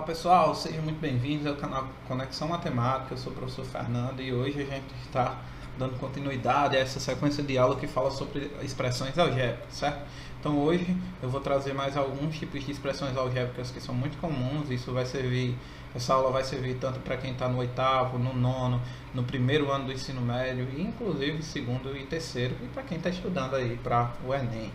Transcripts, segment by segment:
Fala pessoal, sejam muito bem-vindos ao canal Conexão Matemática. Eu sou o professor Fernando e hoje a gente está dando continuidade a essa sequência de aula que fala sobre expressões algébricas, certo? Então hoje eu vou trazer mais alguns tipos de expressões algébricas que são muito comuns. Essa aula vai servir tanto para quem está no oitavo, no nono, no primeiro ano do ensino médio, e inclusive segundo e terceiro, e para quem está estudando aí para o Enem.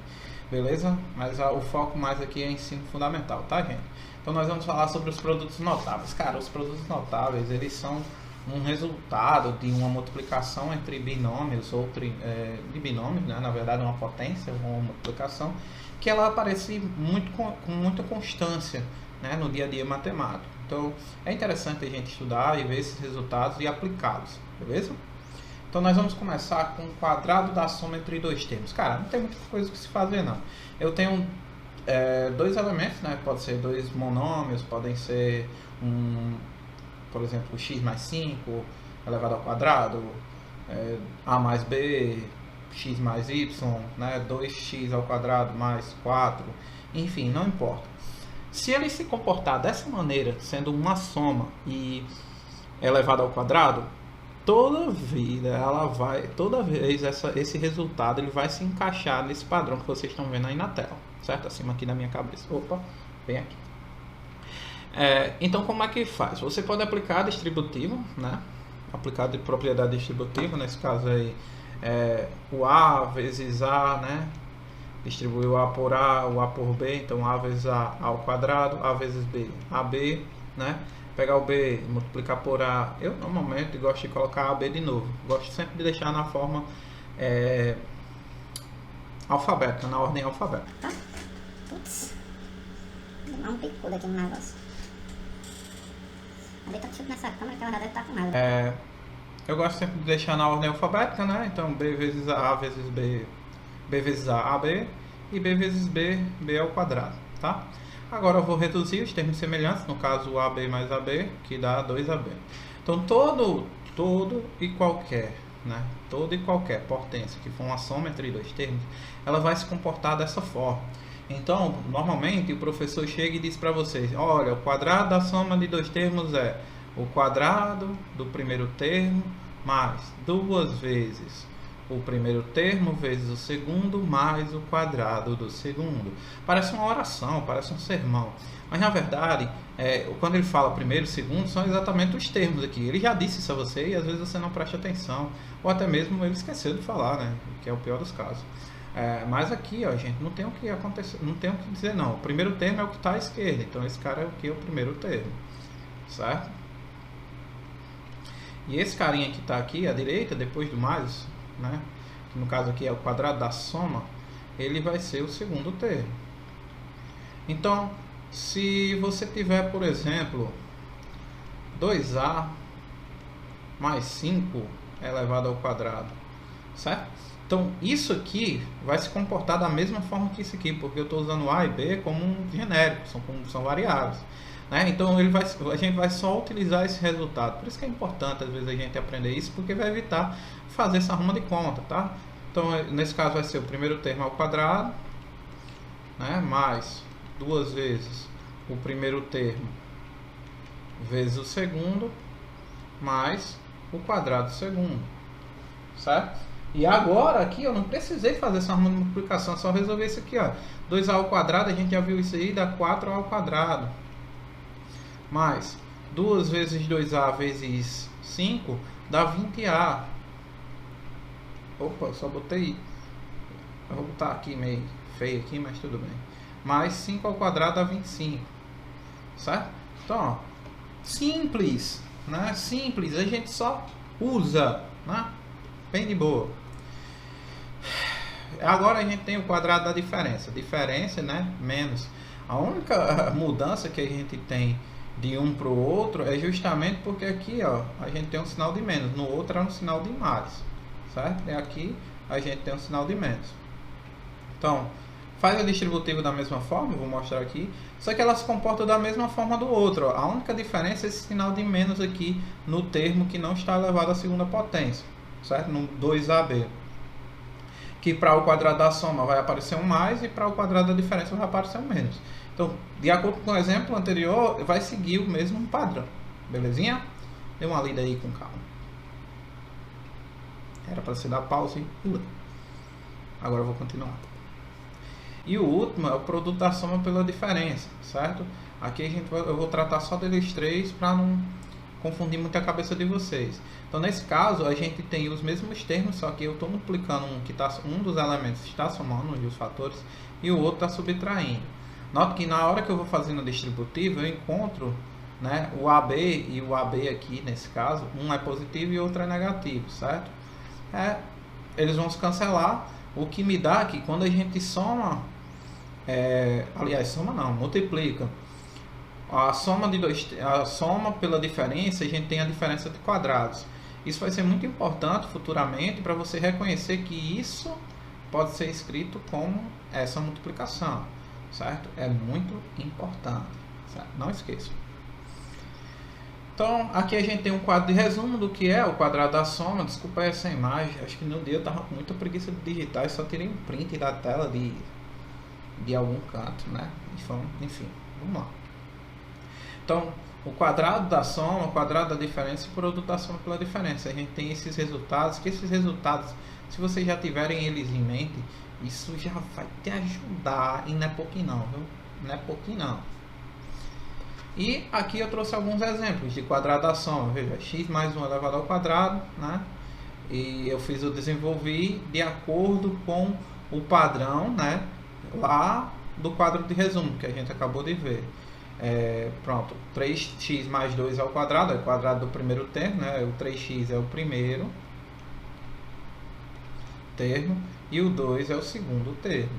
Beleza? Mas o foco mais aqui é ensino fundamental, tá, gente? Então nós vamos falar sobre os produtos notáveis. Cara, os produtos notáveis, eles são um resultado de uma multiplicação entre binômios, de binômios, né? Na verdade uma potência, uma multiplicação, que ela aparece com muita constância, né? No dia a dia matemático. Então é interessante a gente estudar e ver esses resultados e aplicá-los, beleza? Então nós vamos começar com o quadrado da soma entre dois termos. Cara, não tem muita coisa que se fazer não. Eu tenho dois elementos, né? Pode ser dois monômios, podem ser por exemplo, x mais 5 elevado ao quadrado, a mais b, x mais y, né? 2x ao quadrado mais 4, enfim, não importa. Se ele se comportar dessa maneira, sendo uma soma e elevado ao quadrado, toda vez esse resultado ele vai se encaixar nesse padrão que vocês estão vendo aí na tela, certo? Acima aqui da minha cabeça. Opa, bem aqui. Então, como é que faz? Você pode aplicar distributivo, né? Aplicar de propriedade distributiva, nesse caso aí, o A vezes A, né? Distribuir o A por A, o A por B, então A vezes A ao quadrado, A vezes B, AB, né? Pegar o B, multiplicar por A. Eu normalmente gosto de colocar AB de novo. Gosto sempre de deixar na forma alfabética, na ordem alfabética. Tá? Putz. Vou dar um picudo aqui no negócio. A B tá tipo nessa câmera que ela já deve estar com raiva. Eu gosto sempre de deixar na ordem alfabética, né? Então B vezes A vezes B, B vezes A, AB, e B vezes B, B ao quadrado, tá? Agora eu vou reduzir os termos semelhantes, no caso AB mais AB, que dá 2AB. Então todo e qualquer, né? Toda e qualquer potência que for uma soma entre dois termos, ela vai se comportar dessa forma. Então, normalmente o professor chega e diz para vocês: olha, o quadrado da soma de dois termos é o quadrado do primeiro termo mais duas vezes o primeiro termo vezes o segundo mais o quadrado do segundo. Parece uma oração, parece um sermão. Mas na verdade, quando ele fala primeiro e segundo, são exatamente os termos aqui. Ele já disse isso a você e às vezes você não presta atenção. Ou até mesmo ele esqueceu de falar, né? Que é o pior dos casos. Mas aqui, ó, gente, não tem o que acontecer, não tem o que dizer não. O primeiro termo é o que está à esquerda. Então esse cara é o que? É o primeiro termo. Certo? E esse carinha que está aqui à direita, depois do mais, né? Que no caso aqui é o quadrado da soma, ele vai ser o segundo termo. Então, se você tiver, por exemplo, 2A mais 5 elevado ao quadrado, certo? Então, isso aqui vai se comportar da mesma forma que isso aqui, porque eu estou usando A e B como um genérico, são variáveis. Né? Então a gente vai só utilizar esse resultado. Por isso que é importante às vezes a gente aprender isso, porque vai evitar fazer essa arruma de conta, tá? Então nesse caso vai ser o primeiro termo ao quadrado, né? Mais duas vezes o primeiro termo vezes o segundo mais o quadrado do segundo, certo? E agora aqui eu não precisei fazer essa arruma de multiplicação, só resolver isso aqui, ó. 2A ao quadrado, a gente já viu isso aí, dá 4A ao quadrado. Mais 2 vezes 2A vezes 5 dá 20A. Opa, só botei. Eu vou botar aqui meio feio aqui, mas tudo bem. Mais 5 ao quadrado dá 25. Certo? Então, ó, simples, né? Simples, a gente só usa, né? Bem de boa. Agora a gente tem o quadrado da diferença. Diferença, né? Menos. A única mudança que a gente tem de um para o outro é justamente porque aqui, ó, a gente tem um sinal de menos, no outro é um sinal de mais, certo? E aqui a gente tem um sinal de menos. Então, faz a distributiva da mesma forma, eu vou mostrar aqui, só que ela se comporta da mesma forma do outro, ó. A única diferença é esse sinal de menos aqui no termo que não está elevado à segunda potência, certo? No 2AB. que para o quadrado da soma vai aparecer um mais e para o quadrado da diferença vai aparecer um menos. Então, de acordo com o exemplo anterior, vai seguir o mesmo padrão. Belezinha? Dê uma lida aí com calma. Era para você dar pausa e ler. Agora eu vou continuar. E o último é o produto da soma pela diferença, certo? Aqui eu vou tratar só deles três para não confundir muito a cabeça de vocês. Então, nesse caso, a gente tem os mesmos termos, só que eu estou multiplicando um dos elementos está somando os fatores e o outro está subtraindo. Note que na hora que eu vou fazendo o distributivo, eu encontro, né, o AB e o AB aqui, nesse caso, um é positivo e outro é negativo, certo? Eles vão se cancelar, o que me dá que quando a gente soma, multiplica a soma pela diferença, a gente tem a diferença de quadrados. Isso vai ser muito importante futuramente para você reconhecer que isso pode ser escrito como essa multiplicação, certo? É muito importante, certo? Não esqueça. Então, aqui a gente tem um quadro de resumo do que é o quadrado da soma. Desculpa essa imagem, acho que no dia eu estava com muita preguiça de digitar e só tirei um print da tela de algum canto, né? Enfim, vamos lá. Então, o quadrado da soma, o quadrado da diferença e o produto da soma pela diferença. A gente tem esses resultados, se vocês já tiverem eles em mente, isso já vai te ajudar e não é pouquinho não, viu? Não é pouquinho não. E aqui eu trouxe alguns exemplos de quadrado da soma. Veja, x mais 1 elevado ao quadrado, né? E eu desenvolvi de acordo com o padrão, né? Lá do quadro de resumo que a gente acabou de ver. Pronto, 3x mais 2 ao quadrado, é o quadrado do primeiro termo, né? O 3x é o primeiro termo e o 2 é o segundo termo.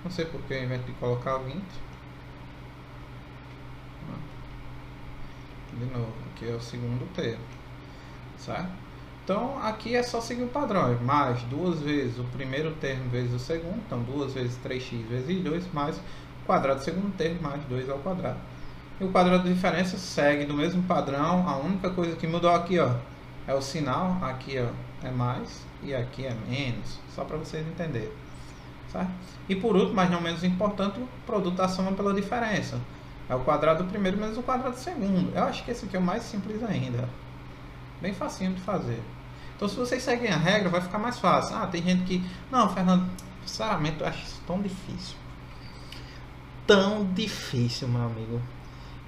Não sei porque eu invento de colocar 20. De novo, aqui é o segundo termo, certo? Então aqui é só seguir o padrão, mais duas vezes o primeiro termo vezes o segundo, então 2 vezes 3x vezes 2 mais quadrado do segundo termo mais 2 ao quadrado. E o quadrado de diferença segue do mesmo padrão, a única coisa que mudou aqui, ó, é o sinal, aqui ó, é mais e aqui é menos, só para vocês entenderem, certo? E por último, mas não menos importante, o produto da soma pela diferença. É o quadrado do primeiro menos o quadrado do segundo. Eu acho que esse aqui é o mais simples ainda, bem facinho de fazer. Então se vocês seguem a regra, vai ficar mais fácil. Tem gente que, não, Fernando, sinceramente eu acho isso tão difícil. Tão difícil, meu amigo,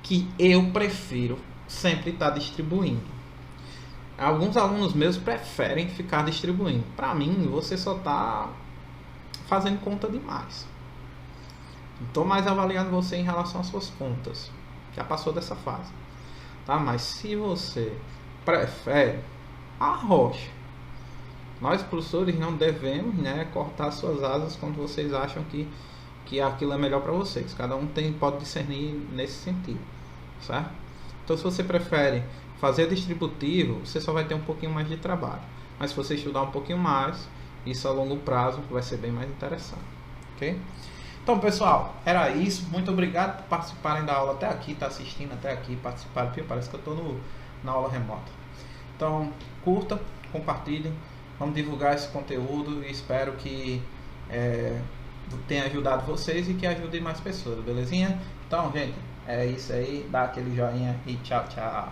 que eu prefiro sempre estar distribuindo. Alguns alunos meus preferem ficar distribuindo. Para mim, você só está fazendo conta demais. Estou mais avaliando você em relação às suas contas. Já passou dessa fase, tá? Mas se você prefere, arroche. Nós, professores, não devemos, né, cortar suas asas quando vocês acham que aquilo é melhor para vocês. Cada um pode discernir nesse sentido, certo? Então, se você prefere fazer distributivo, você só vai ter um pouquinho mais de trabalho. Mas se você estudar um pouquinho mais, isso a longo prazo vai ser bem mais interessante, ok? Então, pessoal, era isso. Muito obrigado por participarem da aula até aqui, tá assistindo até aqui, participaram, parece que eu estou na aula remota. Então, curta, compartilhem, vamos divulgar esse conteúdo e espero que tenha ajudado vocês e que ajude mais pessoas, belezinha? Então, gente, é isso aí, dá aquele joinha e tchau, tchau.